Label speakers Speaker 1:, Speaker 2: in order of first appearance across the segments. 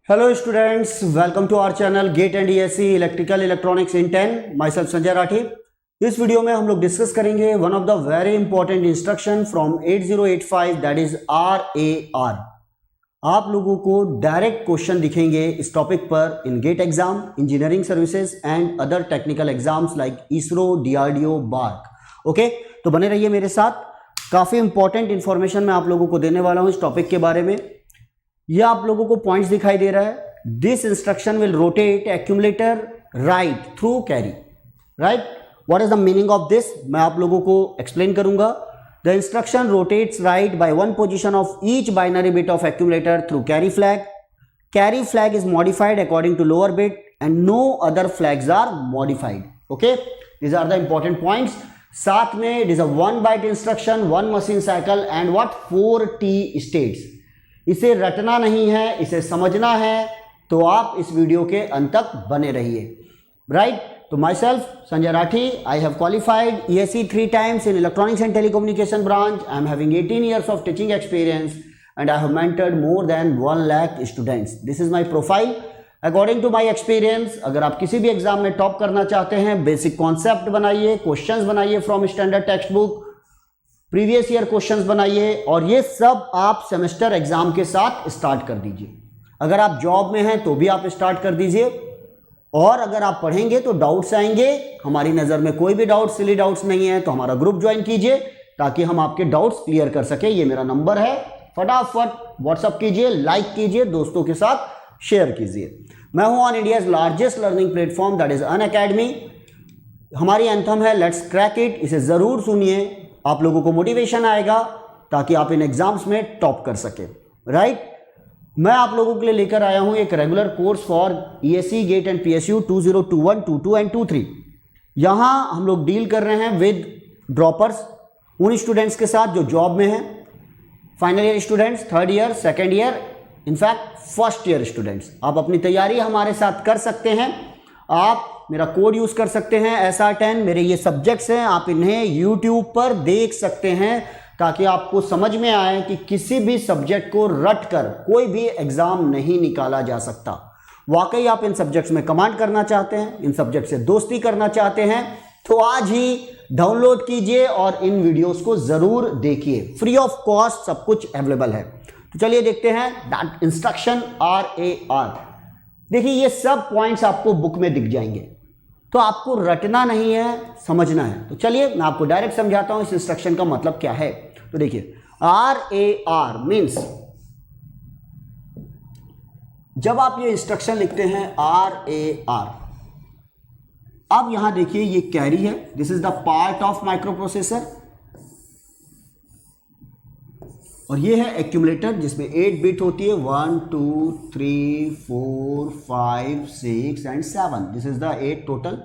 Speaker 1: Hello students, welcome to our channel GATE and ESE Electrical Electronics in 10. Myself Sanjay Rathi. इस video में हम लोग discuss करेंगे one of the very important instruction from 8085 that is RAR. आप लोगों को direct question दिखेंगे इस टॉपिक पर in GATE exam, engineering services and other technical exams like ISRO, DRDO, BARC. Okay, तो बने रहिए मेरे साथ. काफ़ी इंपॉर्टेंट इंफॉर्मेशन मैं आप लोगों को देने वाला हूँ इस टॉपिक के बारे में. यह आप लोगों को पॉइंट्स दिखाई दे रहा है. This instruction will rotate accumulator right through carry. Right, what is the meaning of this, मैं आप लोगों को एक्सप्लेन करूंगा. The instruction rotates right by one position of each binary bit of accumulator through carry flag. Carry flag is modified according to lower bit and no other flags are modified. Okay, these are the important points. साथ में it is a 1 byte instruction, 1 machine cycle and what 4T states. इसे रटना नहीं है, इसे समझना है, तो आप इस वीडियो के अंत तक बने रहिए. राइट, तो my self Sanjay Rathi, I have qualified ESE 3 times in electronics and telecommunication branch. I am having 18 years of teaching experience and I have mentored more than 1 lakh students. This is my profile. According to my experience, अगर आप किसी भी exam में top करना चाहते हैं, basic concept बनाइए, questions बनाइए from standard text book, previous year questions बनाइए और ये सब आप सेमेस्टर एग्जाम के साथ स्टार्ट कर दीजिए. अगर आप जॉब में हैं तो भी आप स्टार्ट कर दीजिए, और अगर आप पढ़ेंगे तो डाउट्स आएंगे. हमारी नज़र में कोई भी डाउट, सिली डाउट्स नहीं है, तो हमारा ग्रुप ज्वाइन कीजिए ताकि हम आपके डाउट्स क्लियर कर सके. ये मेरा नंबर है, फटाफट व्हाट्सअप कीजिए, लाइक कीजिए, दोस्तों के साथ शेयर कीजिए. मैं हूं on India's largest learning platform that is Unacademy. हमारी एंथम है लेट्स क्रैक इट. इसे ज़रूर सुनिए, आप लोगों को मोटिवेशन आएगा ताकि आप इन एग्जाम्स में टॉप कर सके. राइट, मैं आप लोगों के लिए लेकर आया हूं एक regular course for ESE, GATE and PSU 2021, 22 and 23. यहां हम लोग डील कर रहे हैं विद ड्रॉपर्स, उन स्टूडेंट्स के साथ जो जॉब में हैं, final year students, third year, second year, in fact first year students. आप अपनी तैयारी हमारे साथ कर सकते हैं. आप मेरा कोड यूज़ कर सकते हैं SR10. मेरे ये सब्जेक्ट्स हैं, आप इन्हें YouTube पर देख सकते हैं ताकि आपको समझ में आए कि किसी भी सब्जेक्ट को रट कर कोई भी एग्ज़ाम नहीं निकाला जा सकता. वाकई आप इन सब्जेक्ट्स में कमांड करना चाहते हैं, इन सब्जेक्ट से दोस्ती करना चाहते हैं, तो आज ही डाउनलोड कीजिए और इन वीडियोस को ज़रूर देखिए. फ्री ऑफ कॉस्ट सब कुछ अवेलेबल है. तो चलिए देखते हैं दैट इंस्ट्रक्शन RAR. देखिए, ये सब पॉइंट्स आपको बुक में दिख जाएंगे, तो आपको रटना नहीं है, समझना है. तो चलिए मैं आपको डायरेक्ट समझाता हूं इस इंस्ट्रक्शन का मतलब क्या है. तो देखिए, RAR मीन्स, जब आप ये इंस्ट्रक्शन लिखते हैं RAR, अब यहां देखिए ये कैरी है, this is the part of micro processor, और ये है एक्यूमुलेटर जिसमें 8 बिट होती है, 1 2 3 4 5 6 and 7. This is the 8 total.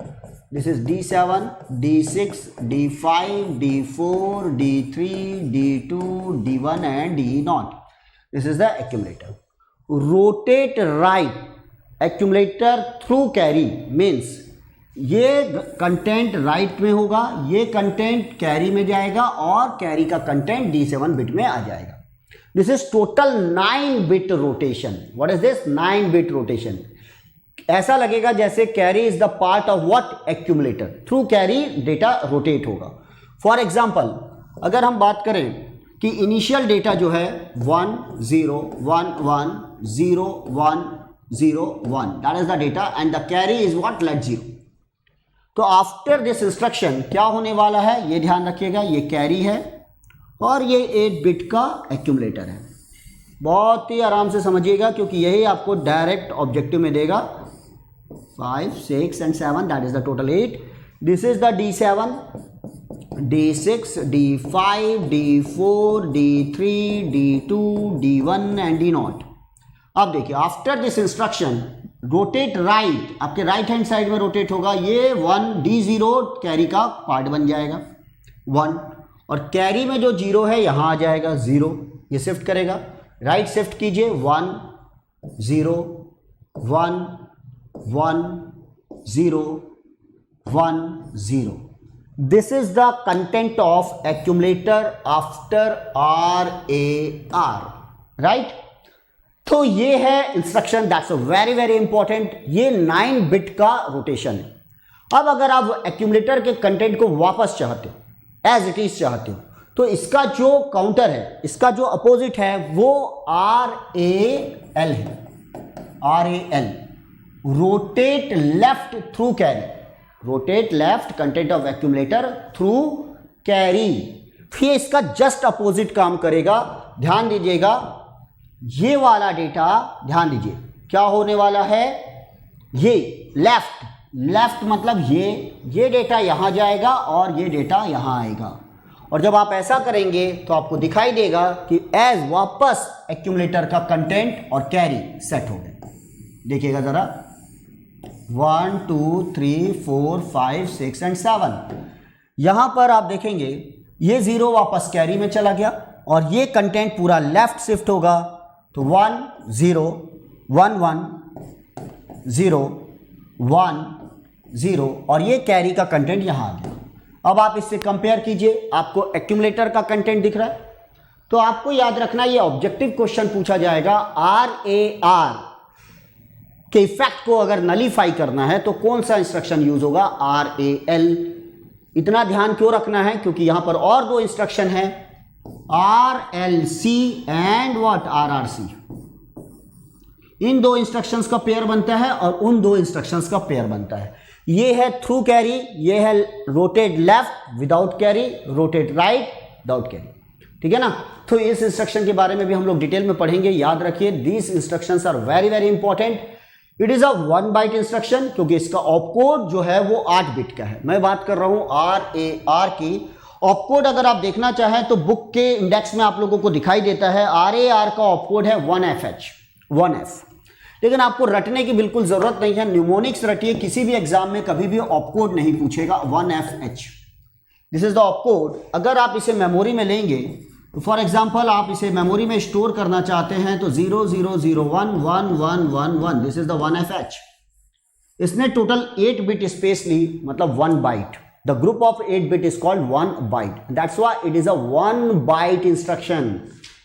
Speaker 1: This is D7, D6, D5, D4, D3, D2, D1 and D0. This is the accumulator. Rotate right accumulator through carry means ये content right में होगा, ये कंटेंट कैरी में जाएगा और carry का content D7 bit में आ जाएगा. This is total 9 bit rotation. What is this? 9 bit rotation. ऐसा लगेगा जैसे carry is the part of what? Accumulator. Through carry data rotate होगा. फॉर एग्जाम्पल, अगर हम बात करें कि इनिशियल डेटा जो है 1 0 1 1 0 1 0 1, that is the data and the carry is what? Let 0. तो आफ्टर दिस इंस्ट्रक्शन क्या होने वाला है, ये ध्यान रखिएगा. ये कैरी है और ये 8 बिट का एक्यूमुलेटर है. बहुत ही आराम से समझिएगा क्योंकि यही आपको डायरेक्ट ऑब्जेक्टिव में देगा. 5 6 and 7, that is the total 8. This is the D7, D6, D5, D4, D3, D2, D1 and D0. अब देखिए, after this instruction rotate right, आपके राइट हैंड साइड में रोटेट होगा. ये 1 D0 कैरी का पार्ट बन जाएगा 1, और कैरी में जो 0 है यहां आ जाएगा 0. ये शिफ्ट करेगा, राइट शिफ्ट कीजिए, 1 0 1 1 0 1 0. This is the content of accumulator after RAR. Right, तो ये है instruction, that's very very important. ये 9 बिट का रोटेशन है। अब अगर आप एक्यूमुलेटर के कंटेंट को वापस चाहते हो, एज इट इज चाहते हो, तो इसका जो काउंटर है, इसका जो अपोजिट है वो RAL है, RAL, rotate left through carry, rotate left content of accumulator through carry. फिर इसका जस्ट अपोजिट काम करेगा। ध्यान दीजिएगा, ये वाला डेटा, ध्यान दीजिए क्या होने वाला है, ये लेफ्ट, लेफ्ट मतलब ये डेटा यहां जाएगा और ये डेटा यहां आएगा। और जब आप ऐसा करेंगे तो आपको दिखाई देगा कि एज वापस एक्यूमुलेटर का कंटेंट और कैरी सेट हो गए। देखिएगा जरा, 1 2 3 4 5 6 एंड 7। यहां पर आप देखेंगे ये 0 वापस कैरी में चला गया और ये कंटेंट पूरा लेफ्ट शिफ्ट होगा। तो 1 0 1 1 0 1 0 और ये कैरी का कंटेंट यहां आ गया। अब आप इससे कंपेयर कीजिए, आपको एक्यूमुलेटर का कंटेंट दिख रहा है। तो आपको याद रखना, ये ऑब्जेक्टिव क्वेश्चन पूछा जाएगा, RAR के इफेक्ट को अगर नलीफाई करना है तो कौन सा इंस्ट्रक्शन यूज होगा, RAL। इतना ध्यान क्यों रखना है, क्योंकि यहां पर और 2 इंस्ट्रक्शन है, RLC and what, RRC। In 2 instructions का पेयर बनता है और उन 2 इंस्ट्रक्शंस का पेयर बनता है। ये है थ्रू कैरी, ये है rotate left without carry, rotate right without carry. ठीक है ना। तो इस इंस्ट्रक्शन के बारे में भी हम लोग डिटेल में पढ़ेंगे। याद रखिए, these instructions are very very important. It is a 1 byte instruction, क्योंकि इसका ऑपकोड जो है वो 8 बिट का है। मैं बात कर रहा हूं RAR की। ऑपकोड अगर आप देखना चाहें तो बुक के इंडेक्स में आप लोगों को दिखाई देता है, RAR का ऑपकोड है 1FH, 1F। लेकिन आपको रटने की बिल्कुल जरूरत नहीं है, न्यूमोनिक्स रटिए, किसी भी एग्जाम में कभी भी ऑपकोड नहीं पूछेगा, 1FH, this is the opcode. अगर आप इसे मेमोरी में लेंगे तो फॉर एग्जांपल आप इसे मेमोरी में स्टोर करना चाहते हैं तो 00011111, दिस इज द 1FH। इसने टोटल 8 बिट स्पेस ली, मतलब 1 byte. The group of 8 bit is called 1 byte, that's why it is a 1 byte instruction.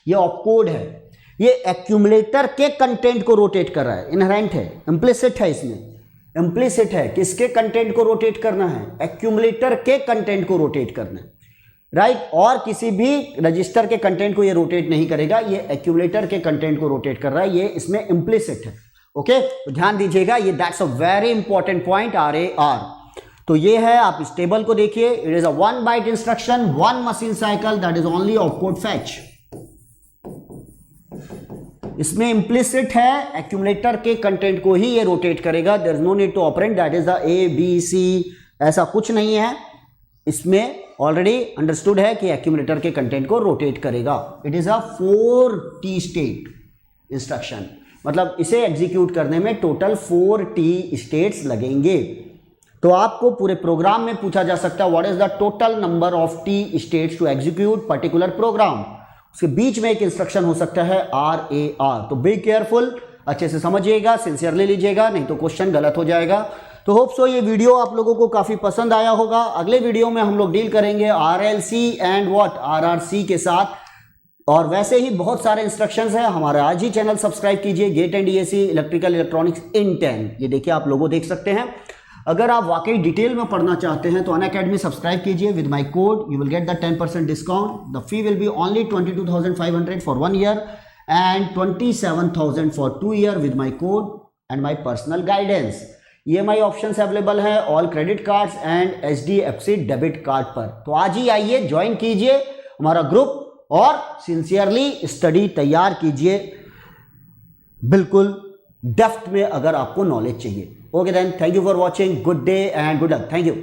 Speaker 1: ये ऑपकोड है, ये एक्यूमुलेटर के कंटेंट को रोटेट कर रहा है, इनहेरेंट है, इम्प्लिसिट है, इसमें इम्प्लिसिट है। किसके कंटेंट को रोटेट करना है, एक्यूमुलेटर के कंटेंट को रोटेट करना है, राइट। और किसी भी रजिस्टर के कंटेंट को ये रोटेट नहीं करेगा, ये एक्यूमुलेटर के कंटेंट को रोटेट कर रहा है, ये इसमें इम्प्लिसिट है। ओके, तो ध्यान दीजिएगा, ये that's a very important point, RAR। तो ये है, आप इस टेबल को देखिए, it is a 1 byte instruction, 1 machine cycle, that is only opcode fetch. इसमें इम्प्लिसिट है, एक्यूमुलेटर के कंटेंट को ही ये रोटेट करेगा, there is no need to operand, that is the ABC, ऐसा कुछ नहीं है। इसमें ऑलरेडी अंडरस्टूड है कि एक्यूमुलेटर के कंटेंट को रोटेट करेगा। It is a 4T state instruction, मतलब इसे एग्जीक्यूट करने में टोटल 4T स्टेट्स लगेंगे। तो आपको पूरे प्रोग्राम में पूछा जा सकता है, what is the total number of T states to execute particular program. उसके बीच में एक इंस्ट्रक्शन हो सकता है RAR। तो बी केयरफुल, अच्छे से समझिएगा, सिंसियरली लीजिएगा, नहीं तो क्वेश्चन गलत हो जाएगा। तो होप सो ये वीडियो आप लोगों को काफी पसंद आया होगा। अगले वीडियो में हम लोग डील करेंगे RLC एंड व्हाट, RRC के साथ। और वैसे ही बहुत सारे इंस्ट्रक्शंस हैं। हमारा आज ही चैनल सब्सक्राइब कीजिए, GATE and ESE electrical electronics in 10। ये देखिए, आप लोगो देख सकते हैं। अगर आप वाकई डिटेल में पढ़ना चाहते हैं तो अनअकैडमी सब्सक्राइब कीजिए with my code, you will get the 10% discount. The fee will be only 22,500 for 1 year and 27,000 for 2 year with my code and my personal guidance. EMI options available है all credit cards and HDFC debit card पर। तो आज ही आइए, join कीजिए हमारा group और sincerely study तैयार कीजिए, बिल्कुल डेप्थ में, अगर आपको नॉलेज चाहिए। Okay then, thank you for watching, good day and good luck, thank you.